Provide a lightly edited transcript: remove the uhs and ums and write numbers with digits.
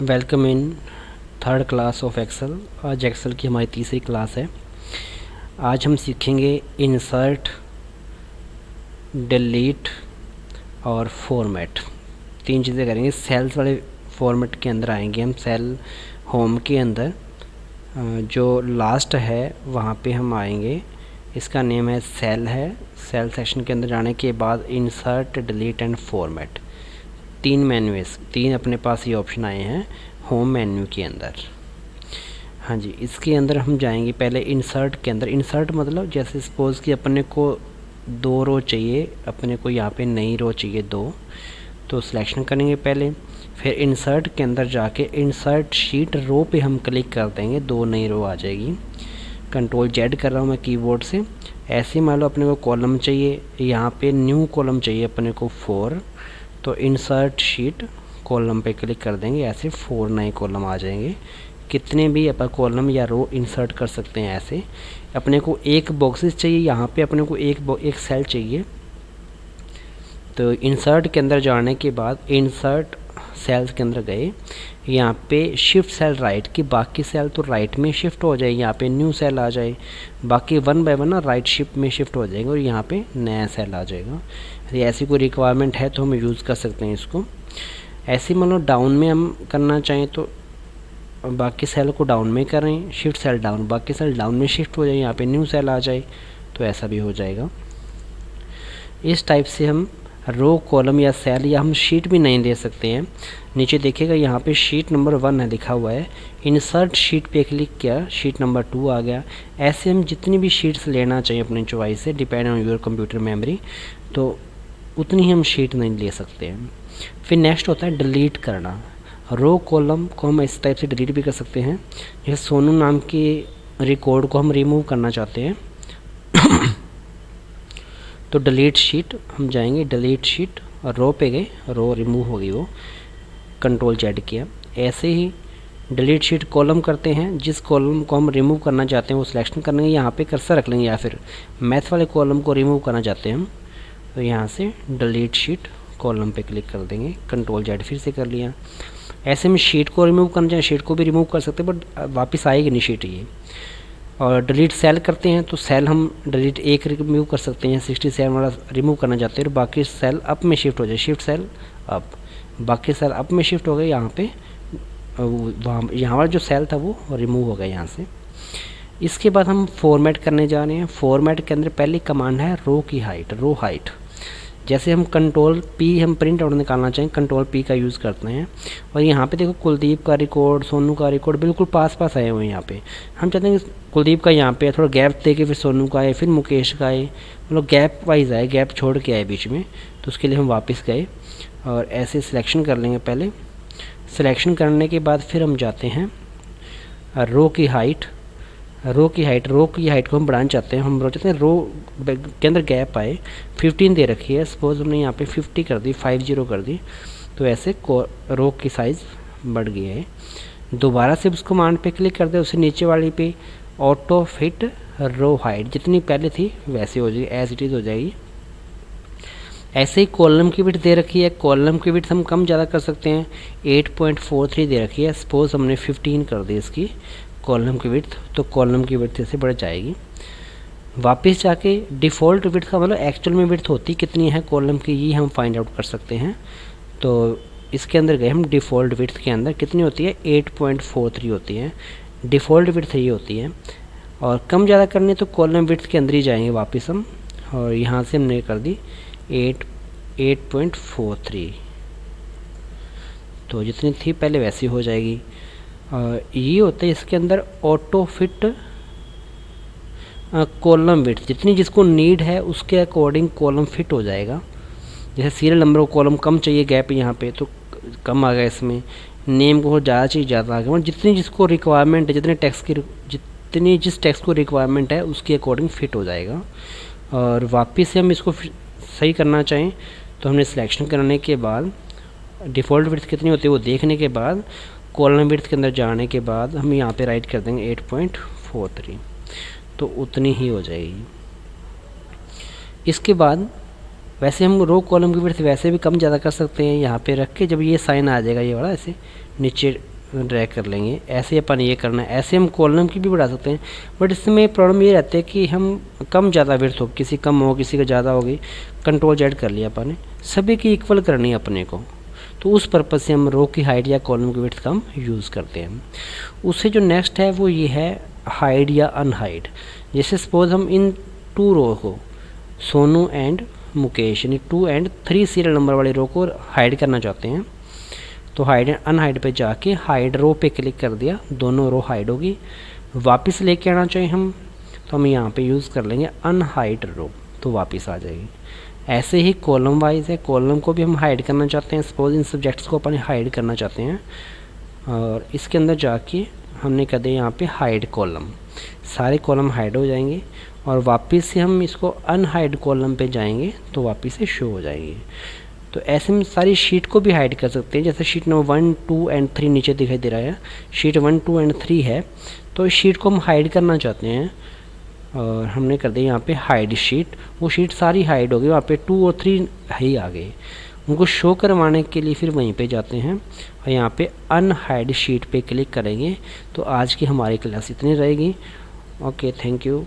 Welcome in third class of Excel. आज Excel की हमारी तीसरी क्लास है। आज हम सीखेंगे इंसर्ट, डिलीट और फॉर्मेट। तीन चीज़ें करेंगे। सेल्स वाले फॉर्मेट के अंदर आएंगे हम। सेल होम के अंदर जो लास्ट है वहाँ पे हम आएंगे। इसका नेम है सेल है। सेल सेक्शन के अंदर जाने के बाद इंसर्ट, डिलीट एंड फॉर्मेट, तीन मेन्यूज़, तीन अपने पास ये ऑप्शन आए हैं होम मेन्यू के अंदर। हाँ जी, इसके अंदर हम जाएंगे पहले इंसर्ट के अंदर। इंसर्ट मतलब जैसे सपोज़ कि अपने को 2 रो चाहिए, अपने को यहाँ पे नई रो चाहिए 2, तो सिलेक्शन करेंगे पहले। फिर इंसर्ट के अंदर जाके इंसर्ट शीट रो पे हम क्लिक कर देंगे, 2 नई रो आ जाएगी। कंट्रोल जेड कर रहा हूँ मैं कीबोर्ड से। ऐसे मान लो अपने को कॉलम चाहिए, यहाँ पे न्यू कॉलम चाहिए अपने को 4, तो इंसर्ट शीट कॉलम पे क्लिक कर देंगे। ऐसे 4 नए कॉलम आ जाएंगे। कितने भी अपन कॉलम या रो इंसर्ट कर सकते हैं। ऐसे अपने को एक बॉक्सेस चाहिए, यहाँ पे अपने को एक सेल चाहिए। तो इंसर्ट के अंदर जाने के बाद इंसर्ट सेल्स के अंदर गए, यहाँ पे शिफ्ट सेल राइट की, बाकी सेल तो राइट में शिफ्ट हो जाए, यहाँ पे न्यू सेल आ जाए, बाकी 1 बाय 1 ना राइट शिफ्ट में शिफ्ट हो जाएंगे और यहाँ पे नया सेल आ जाएगा। यदि ऐसी कोई रिक्वायरमेंट है तो हम यूज़ कर सकते हैं इसको। ऐसे मतलब डाउन में हम करना चाहें तो बाकी सेल को डाउन में करें, शिफ्ट सेल डाउन, बाकी सेल डाउन में शिफ्ट हो जाए, यहाँ पे न्यू सेल आ जाए, तो ऐसा भी हो जाएगा। इस टाइप से हम रो, कॉलम या सेल या हम शीट भी नहीं दे सकते हैं। नीचे देखिएगा यहाँ पे शीट नंबर 1 है लिखा हुआ है। इंसर्ट शीट पे क्लिक किया, शीट नंबर 2 आ गया। ऐसे हम जितनी भी शीट्स लेना चाहिए अपनी चॉइस से, depend on your computer memory, तो उतनी ही हम शीट नहीं ले सकते हैं। फिर नेक्स्ट होता है डिलीट करना। रो कॉलम को हम इस टाइप से डिलीट भी कर सकते हैं। जैसे सोनू नाम के रिकॉर्ड को हम रिमूव करना चाहते हैं तो डिलीट शीट हम जाएंगे, डिलीट शीट और रो पे गए, रो रिमूव हो गई वो, कंट्रोल जेड किया। ऐसे ही डिलीट शीट कॉलम करते हैं, जिस कॉलम को हम रिमूव करना चाहते हैं वो सिलेक्शन कर लेंगे, यहाँ पे कर्सर रख लेंगे, या फिर मैथ वाले कॉलम को रिमूव करना चाहते हैं हम तो यहाँ से डिलीट शीट कॉलम पे क्लिक कर देंगे, कंट्रोल जेड फिर से कर लिया। ऐसे में शीट को रिमूव करना चाहें शीट को भी रिमूव कर सकते हैं, बट वापस आएगी नहीं शीट ये। और डिलीट सेल करते हैं तो सेल हम डिलीट एक रिमूव कर सकते हैं, 67 वाला रिमूव करना चाहते हैं और बाकी सेल अप में शिफ्ट हो जाए, शिफ्ट सेल अप, बाकी सेल अप में शिफ्ट हो गए, यहाँ पे वहाँ यहाँ वाला जो सेल था वो रिमूव हो गया यहाँ से। इसके बाद हम फॉर्मेट करने जा रहे हैं। फॉर्मेट के अंदर पहली कमांड है रो की हाइट, रो हाइट। जैसे हम कंट्रोल पी हम प्रिंट आउट निकालना चाहें, कंट्रोल पी का यूज़ करते हैं। और यहाँ पे देखो कुलदीप का रिकॉर्ड, सोनू का रिकॉर्ड बिल्कुल पास पास आए हुए हैं। यहाँ पे हम चाहते हैं कि कुलदीप का यहाँ पे थोड़ा गैप दे के फिर सोनू का आए, फिर मुकेश का आए, मतलब गैप वाइज आए, गैप छोड़ के आए बीच में। तो उसके लिए हम वापस गए और ऐसे सिलेक्शन कर लेंगे। पहले सिलेक्शन करने के बाद फिर हम जाते हैं रो की हाइट। रो की हाइट को हम बढ़ाना चाहते हैं। हम चाहते हैं रो के अंदर गैप आए, 15 दे रखी है, सपोज हमने यहाँ पे 50 कर दी, 50 कर दी, तो ऐसे रो की साइज़ बढ़ गई है। दोबारा से उस कमांड पे क्लिक कर दे, उसे नीचे वाली पे ऑटो फिट रो हाइट, जितनी पहले थी वैसे हो जाएगी, एज इट इज़ हो जाएगी। ऐसे ही कॉलम की विड्थ दे रखी है, कॉलम की विड्थ हम कम ज़्यादा कर सकते हैं, 8.43 दे रखी है, सपोज हमने 15 कर दी इसकी कॉलम की विड्थ, तो कॉलम की विड्थ से बढ़ जाएगी। वापस जाके डिफ़ॉल्ट विड्थ का मतलब एक्चुअल में विड्थ होती कितनी है कॉलम की, ये हम फाइंड आउट कर सकते हैं। तो इसके अंदर गए हम, डिफ़ॉल्ट विड्थ के अंदर कितनी होती है, 8.43 होती है, डिफ़ॉल्ट विड्थ ये होती है। और कम ज़्यादा करनी तो कॉलम विड्थ के अंदर ही जाएंगे वापस हम, और यहाँ से हमने कर दी 8.43, तो जितनी थी पहले वैसी हो जाएगी। ये होता है इसके अंदर ऑटो फिट कॉलम विड्थ, जितनी जिसको नीड है उसके अकॉर्डिंग कॉलम फिट हो जाएगा। जैसे सीरियल नंबर कॉलम कम चाहिए, गैप यहाँ पे तो कम आ गया, इसमें नेम को ज़्यादा चाहिए ज़्यादा आ गया, मतलब जितनी जिसको रिक्वायरमेंट है, जितनी जिस टेक्स्ट को रिक्वायरमेंट है उसके अकॉर्डिंग फिट हो जाएगा। और वापस से हम इसको सही करना चाहें तो हमने सिलेक्शन करने के बाद डिफ़ॉल्ट विड्थ कितनी होती है वो देखने के बाद कॉलम विड्थ के अंदर जाने के बाद हम यहाँ पे राइट कर देंगे 8.43, तो उतनी ही हो जाएगी। इसके बाद वैसे हम रो कॉलम की विड्थ वैसे भी कम ज़्यादा कर सकते हैं, यहाँ पे रख के जब ये साइन आ जाएगा ये वाला, ऐसे नीचे ड्रैग कर लेंगे। ऐसे अपन ये करना है। ऐसे हम कॉलम की भी बढ़ा सकते हैं, बट इसमें प्रॉब्लम ये रहती है कि हम कम ज़्यादा विड्थ हो, किसी कम हो किसी का ज़्यादा होगी, कंट्रोल जेड कर लिया अपन ने, सभी की इक्वल करनी है अपने को। तो उस पर्पज़ से हम रो की हाइट या कॉलम की विड्थ का हम यूज़ करते हैं। उससे जो नेक्स्ट है वो ये है हाइड या अनहाइड। जैसे सपोज हम इन 2 रो को, सोनू एंड मुकेश, यानी 2 और 3 सीरियल नंबर वाले रो को हाइड करना चाहते हैं, तो हाइड एंड अनहाइड पे जाके हाइड रो पे क्लिक कर दिया, दोनों रो हाइड होगी। वापस लेके आना चाहिए हम, तो हम यहाँ पे यूज़ कर लेंगे अनहाइड रो, तो वापस आ जाएगी। ऐसे ही कॉलम वाइज है, कॉलम को भी हम हाइड करना चाहते हैं, सपोज इन सब्जेक्ट्स को अपन हाइड करना चाहते हैं, और इसके अंदर जाके हमने कर दिया यहाँ पे हाइड कॉलम, सारे कॉलम हाइड हो जाएंगे। और वापस से हम इसको अनहाइड कॉलम पे जाएंगे तो वापस से शो हो जाएंगे। तो ऐसे में सारी शीट को भी हाइड कर सकते हैं। जैसे शीट नंबर 1, 2 और 3 नीचे दिखाई दे रहा है, शीट 1, 2 और 3 है, तो इस शीट को हम हाइड करना चाहते हैं, और हमने कर दिया यहाँ पे हाइड शीट। वो शीट सारी हाइड हो गई, वहाँ पे 2 और 3 ही आ गए। उनको शो करवाने के लिए फिर वहीं पे जाते हैं और यहाँ पे अनहाइड शीट पे क्लिक करेंगे। तो आज की हमारी क्लास इतनी रहेगी। Okay, thank you.